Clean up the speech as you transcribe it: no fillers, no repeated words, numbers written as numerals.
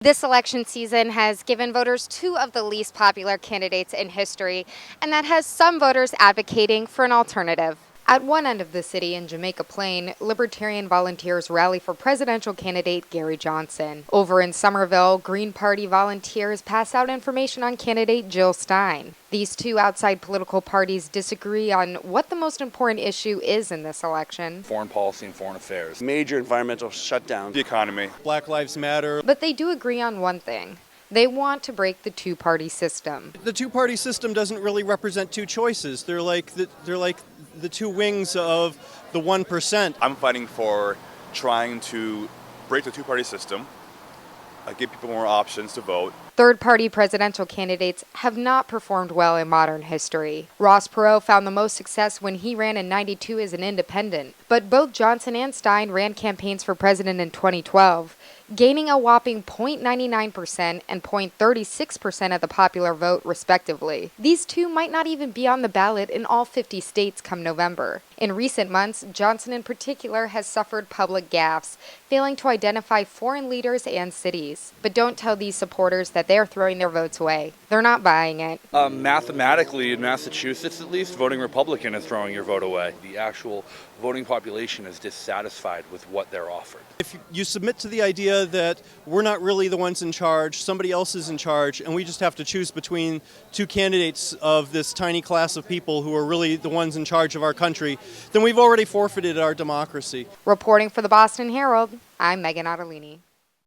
This election season has given voters two of the least popular candidates in history, and that has some voters advocating for an alternative. At one end of the city in Jamaica Plain, Libertarian volunteers rally for presidential candidate Gary Johnson. Over in Somerville, Green Party volunteers pass out information on candidate Jill Stein. These two outside political parties disagree on what the most important issue is in this election. Foreign policy and foreign affairs. Major environmental shutdown. The economy. Black Lives Matter. But they do agree on one thing. They want to break the two-party system. The two-party system doesn't really represent two choices. They're like the two wings of the 1%. I'm fighting for trying to break the two-party system, give people more options to vote. Third-party presidential candidates have not performed well in modern history. Ross Perot found the most success when he ran in '92 as an independent. But both Johnson and Stein ran campaigns for president in 2012, gaining a whopping 0.99% and 0.36% of the popular vote, respectively. These two might not even be on the ballot in all 50 states come November. In recent months, Johnson in particular has suffered public gaffes, failing to identify foreign leaders and cities. But don't tell these supporters that they're throwing their votes away. They're not buying it. Mathematically, in Massachusetts at least, voting Republican is throwing your vote away. The actual voting population is dissatisfied with what they're offered. If you submit to the idea that we're not really the ones in charge, somebody else is in charge, and we just have to choose between two candidates of this tiny class of people who are really the ones in charge of our country, then we've already forfeited our democracy. Reporting for the Boston Herald, I'm Meghan Ottolini.